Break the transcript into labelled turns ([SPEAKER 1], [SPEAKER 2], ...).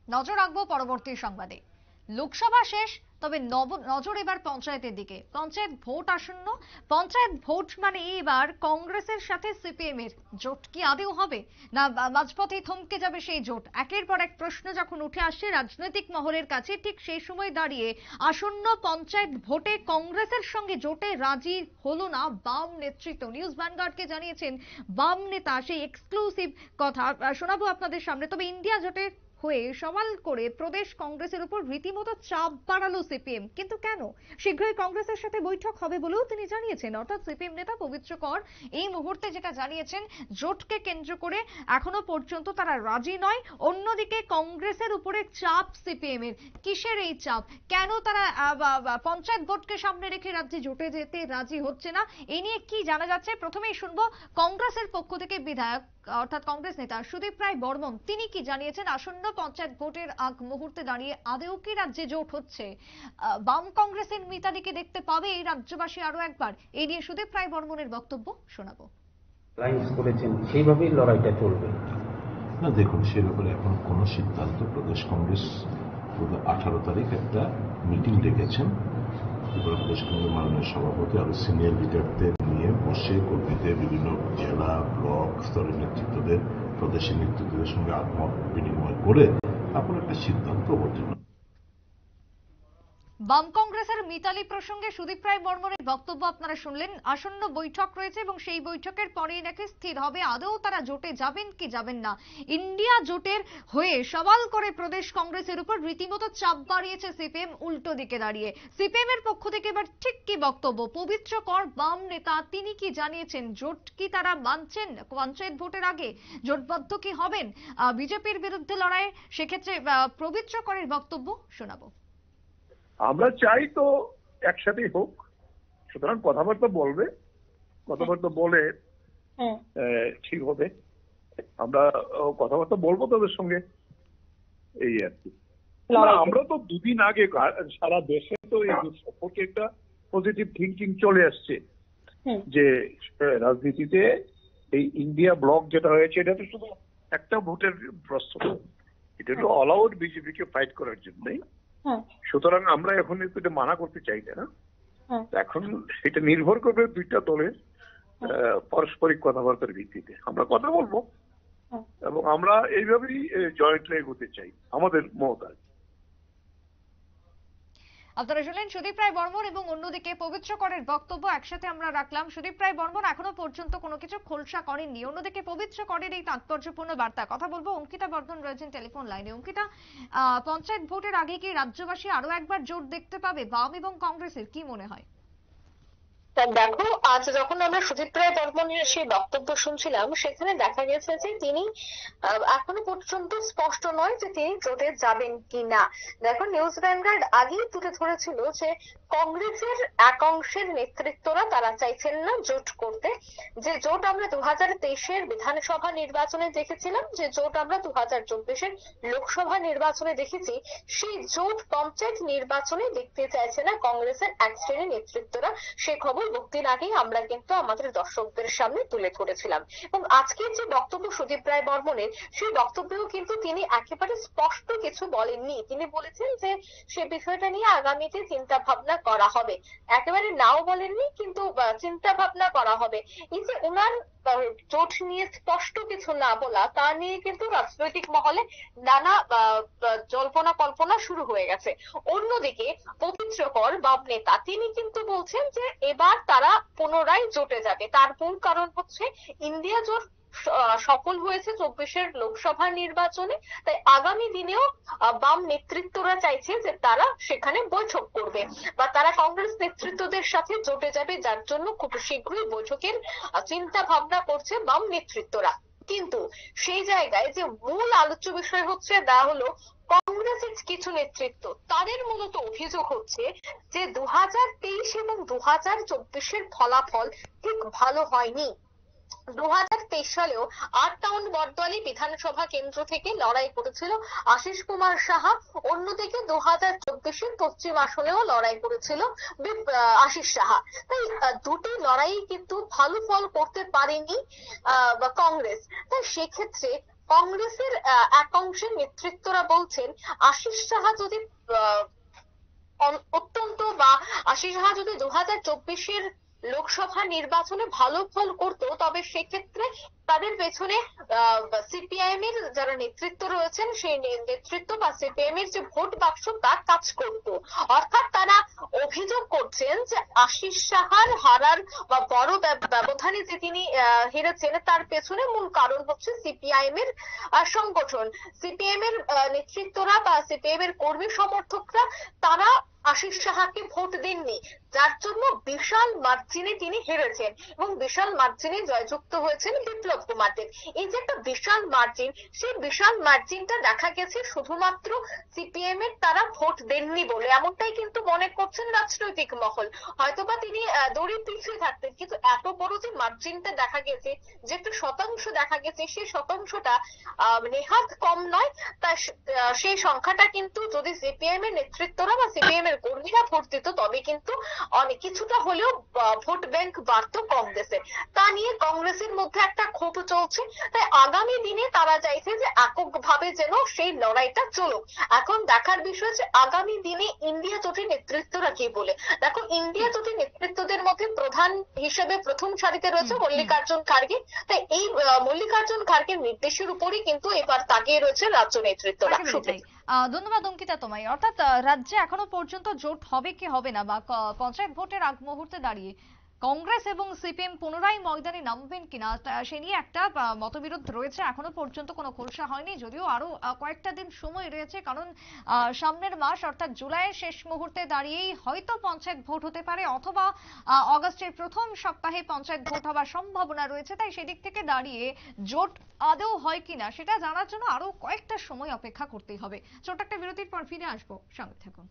[SPEAKER 1] নজর রাখবো পরবর্তী সংবাদে। লোকসভা শেষ, তবে নজর এবার পঞ্চায়েতের দিকে। পঞ্চায়েত ভোট আসন্ন। পঞ্চায়েত ভোট মানে এবার কংগ্রেসের সাথে সিপিএম এর জোট কি আদৌ হবে, না মাঝপথে থমকে যাবে সেই জোট? একের পর এক প্রশ্ন যখন উঠে আসছে রাজনৈতিক মহলের কাছে, ঠিক সেই সময় দাঁড়িয়ে আসন্ন পঞ্চায়েত ভোটে কংগ্রেসের সঙ্গে জোটে রাজি হলো না বাম নেতৃত্ব। নিউজ ভ্যানগার্ডকে জানিয়েছেন বাম নেতা সেই এক্সক্লুসিভ কথা, শোনাবো আপনাদের সামনে। তবে ইন্ডিয়া জোটের হয়ে সওয়াল করে প্রদেশ কংগ্রেসের উপর রীতিমতো চাপ বাড়ালো সিপিএম। কিন্তু কেন? শীঘ্রই কংগ্রেসের সাথে বৈঠক হবে বলেও তিনি জানিয়েছেন। অর্থাৎ সিপিএম নেতা পবিত্র কর এই মুহূর্তে যেটা জানিয়েছেন, জোটকে কেন্দ্র করে এখনো পর্যন্ত তারা রাজি নয়। অন্যদিকে কংগ্রেসের উপরে চাপ সিপিএম এর। কিসের এই চাপ? কেন তারা পঞ্চায়েত ভোটকে সামনে রেখে রাজ্যে জোটে যেতে রাজি হচ্ছে না? এই নিয়ে কি জানা যাচ্ছে প্রথমেই শুনবো কংগ্রেসের পক্ষ থেকে বিধায়ক অর্থাৎ কংগ্রেস নেতা সুদীপ রায় বর্মন তিনি কি জানিয়েছেন। আসন্ন পঞ্চায়েত ভোটের আগ মুহূর্তে দাঁড়িয়ে আদৌ কি রাজ্যে জোট হচ্ছে? বাম কংগ্রেসের মিতালিকে দেখতে পাবে এই রাজ্যবাসী আরো একবার? এই নিয়ে সুদীপ রায় বর্মনের বক্তব্য শোনাবো।
[SPEAKER 2] লাইন্স করেছেন সেইভাবেই লড়াইটা চলবে
[SPEAKER 3] না? দেখুন, সে ব্যাপারে এখন কোনো সিদ্ধান্ত প্রদেশ কংগ্রেস 18 তারিখ একটা মিটিং ডেকেছেন। ত্রিপুরা প্রদেশ কংগ্রেস মাননীয় সভাপতি আরো সিনিয়র লিডারদের নিয়ে বসে কর্মীদের, বিভিন্ন জেলা ব্লক স্তরের নেতৃত্বদের, প্রদেশের নেতৃত্বদের সঙ্গে মত বিনিময় করে তারপর একটা সিদ্ধান্ত অবতীর্ণ।
[SPEAKER 1] বাম কংগ্রেসের মিতালি প্রসঙ্গে সুদীপ রায় বর্মনের বক্তব্য আপনারা শুনলেন। আসন্ন বৈঠক রয়েছে এবং সেই বৈঠকের পরেই নাকি স্থির হবে আদৌ তারা জোটে যাবেন কি যাবেন না। ইন্ডিয়া জোটের হয়ে সওয়াল করে প্রদেশ কংগ্রেসের উপর রীতিমতো চাপ বাড়িয়েছে সিপিএম উল্টো দিকে দাঁড়িয়ে। সিপিএম এর পক্ষ থেকে এবার ঠিক কি বক্তব্য? পবিত্র কর বাম নেতা তিনি কি জানিয়েছেন? জোট কি তারা মানছেন পঞ্চায়েত ভোটের আগে? জোটবদ্ধ কি হবেন বিজেপির বিরুদ্ধে লড়াই? সেক্ষেত্রে পবিত্র করের বক্তব্য শোনাবো।
[SPEAKER 4] আমরা চাই তো একসাথেই হোক, সুতরাং কথাবার্তা বলবে, কথাবার্তা বলে ঠিক হবে। আমরা কথাবার্তা বলবো তাদের সঙ্গে, এই আর কি। আমরা তো দুদিন আগে সারা দেশে তো এই সম্পর্কে একটা পজিটিভ থিঙ্কিং চলে আসছে যে রাজনীতিতে এই ইন্ডিয়া ব্লক যেটা হয়েছে এটা তো শুধু একটা ভোটের প্রশ্ন, এটা তো অল আউট বিজেপিকে ফাইট করার জন্যই। সুতরাং আমরা এখন এটা মানা করতে চাই না। এখন এটা নির্ভর করবে দুইটা দলের পারস্পরিক কথাবার্তার ভিত্তিতে। আমরা কথা বলবো এবং আমরা এইভাবেই জয়েন্টলি এগোতে চাই, আমাদের মত।
[SPEAKER 1] আপনারা শুনলেন সুদীপ রায় বর্মন এবং অন্যদিকে পবিত্র করের বক্তব্য একসাথে আমরা রাখলাম। সুদীপ রায় বর্মন এখনো পর্যন্ত কোনো কিছু খোলসা করেননি, অন্যদিকে পবিত্র করের এই তাৎপর্যপূর্ণ বার্তা। কথা বলবো অঙ্কিতা বর্ধন রয়েছেন টেলিফোন লাইনে। অঙ্কিতা, পঞ্চায়েত ভোটের আগে কি রাজ্যবাসী আরো একবার জোট দেখতে পাবে বাম এবং কংগ্রেসের, কি মনে হয়?
[SPEAKER 5] দেখো, আজ যখন আমরা সুদীপ রায় বর্মনের সেই বক্তব্য শুনছিলাম সেখানে দেখা গেছে যে তিনি এখনো পর্যন্ত স্পষ্ট নয় যে তিনি জোটে যাবেন কি না। দেখো, নিউজ ভ্যানগার্ড আগেই তুলে ধরেছিল যে কংগ্রেসের এক অংশের নেতৃত্বরা তারা চাইছেন না জোট করতে। যে জোট আমরা 2023-এর বিধানসভা নির্বাচনে দেখেছিলাম, যে জোট আমরা 2024-এর লোকসভা নির্বাচনে দেখেছি, সেই জোট পঞ্চায়েত নির্বাচনে দেখতে চাইছে না কংগ্রেসের এক শ্রেণীর নেতৃত্বরা। সে খবর মুক্তির আগেই আমরা কিন্তু আমাদের দর্শকদের সামনে তুলে ধরেছিলাম। এবং আজকের যে বক্তব্য সুদীপ রায় বর্মনের, সেই বক্তব্যেও কিন্তু তিনি একেবারে স্পষ্ট কিছু বলেননি। তিনি বলেছেন যে সে বিষয়টা নিয়ে আগামীতে চিন্তা ভাবনা করা হবে। একেবারে নাও বলেননি, কিন্তু চিন্তা ভাবনা করা হবে। এই যে ওনার জোট নিয়ে স্পষ্ট কিছু না বলা, তা নিয়ে কিন্তু রাজনৈতিক মহলে নানা জল্পনা কল্পনা শুরু হয়ে গেছে। অন্যদিকে পবিত্র কর বাম নেতা তিনি কিন্তু বলছেন যে এবার তারা পুনরায় জোটে যাবে। তার মূল কারণ হচ্ছে ইন্ডিয়া জোট সফল হয়েছে 24-এর লোকসভা নির্বাচনে, তাই আগামী দিনেও বাম নেতৃত্বরা চাইছে যে তারা সেখানে বৈঠক করবে বা তারা কংগ্রেস নেতৃত্বদের সাথে জোটে যাবে, যার জন্য খুব শীঘ্রই বৈঠকের চিন্তা ভাবনা করছে বাম নেতৃত্বরা। কিন্তু সেই জায়গায় যে মূল আলোচ্য বিষয় হচ্ছে তা হলো কংগ্রেসের কিছু নেতৃত্ব, তাদের মূলত অভিযোগ হচ্ছে যে 2023 এবং 2024-এর ফলাফল ঠিক ভালো হয়নি। 2023 সালেও 8 টাউন বটদোয়ালি বিধানসভা কেন্দ্র থেকে লড়াই করেছিল আশিস কুমার সাহা। অন্যদিকে 2024-এর পশ্চিম আসনেও লড়াই করেছিল আশিস সাহা। তাই দুটি লড়াই কিন্তু ভালো ফল করতে পারেনি কংগ্রেস। তাই সেক্ষেত্রে কংগ্রেসের একাংশের নেতৃত্বরা বলছেন আশিস সাহা যদি অত্যন্ত বা আশিস সাহা যদি 2024-এর লোকসভা নির্বাচনে ভালো ফল করতো, তবে সেক্ষেত্রে তাদের পেছনে সিপিআইএম এর যারা নেতৃত্ব রয়েছেন সেই নেতৃত্ব বা সিপিআইএম এর যে ভোট বাক্স তা কাজ করত। অর্থাৎ তারা অভিযোগ করছেন যে আশিস সাহার হারার বা বড় ব্যবধানে যে তিনি হেরেছেন তার পেছনে মূল কারণ হচ্ছে সিপিআইএম এর সংগঠন। সিপিআইএম এর নেতৃত্বরা বা সিপিআইএম এর কর্মী সমর্থকরা তারা আশিস সাহাকে ভোট দেননি, যার জন্য বিশাল মার্জিনে তিনি হেরেছেন এবং বিশাল মার্জিনে জয়যুক্ত হয়েছেন বিপ্লব কুমার দেব। এই যে একটা বিশাল মার্জিন, সেই বিশাল মার্জিনটা দেখা গেছে শুধুমাত্র সিপিএম এর তারা ভোট দেননি বলে, এমনটাই কিন্তু মনে করছেন রাজনৈতিক মহল। হয়তোবা তিনি দড়ি পিছিয়ে থাকতেন, কিন্তু এত বড় যে মার্জিনটা দেখা গেছে, যে একটা শতাংশ দেখা গেছে, সেই শতাংশটা নেহাত কম নয়। তা সেই সংখ্যাটা কিন্তু যদি সিপিএম এর নেতৃত্বরা বা সিপিএম এর কর্মীরা ভোট দিত, তবে কিন্তু অনেক কিছুটা হলেও ভোট ব্যাংক বাড়তো কংগ্রেসের। তা নিয়ে কংগ্রেসের মধ্যে একটা ক্ষোভ চলছে। তাই আগামী দিনে তারা চাইছে যে এককভাবে যেন সেই লড়াইটা চলুক। এখন দেখার বিষয় যে আগামী দিনে ইন্ডিয়া জোটের নেতৃত্বরা কি বলে। দেখো, ইন্ডিয়া জোটের নেতৃত্বদের মধ্যে প্রধান হিসেবে প্রথম সারিতে রয়েছে মল্লিকার্জুন খার্গে। তাই এই মল্লিকার্জুন খার্গের নির্দেশের উপরই কিন্তু এবার তাকিয়ে রয়েছে রাজ্য নেতৃত্বরা।
[SPEAKER 1] ধন্যবাদ অঙ্কিতা তোমায়। অর্থাৎ রাজ্যে এখনো পর্যন্ত জোট হবে কি হবে না, বা পঞ্চায়েত ভোটের আগ মুহূর্তে দাঁড়িয়ে কংগ্রেস এবং সিপিএম পুনরায় ময়দানে নামবেন কিনা সে নিয়ে একটা মতবিরোধ রয়েছে। এখনো পর্যন্ত কোনো খোলসা হয়নি, যদিও আরো কয়েকটা দিন সময় রয়েছে, কারণ সামনের মাস অর্থাৎ জুলাইয়ের শেষ মুহূর্তে দাঁড়িয়েই হয়তো পঞ্চায়েত ভোট হতে পারে, অথবা অগস্টের প্রথম সপ্তাহে পঞ্চায়েত ভোট হওয়ার সম্ভাবনা রয়েছে। তাই সেদিক থেকে দাঁড়িয়ে জোট আদৌ হয় কিনা সেটা জানার জন্য আরো কয়েকটা সময় অপেক্ষা করতেই হবে। ছোট একটা বিরতির পর ফিরে আসবো, সঙ্গে থাকুন।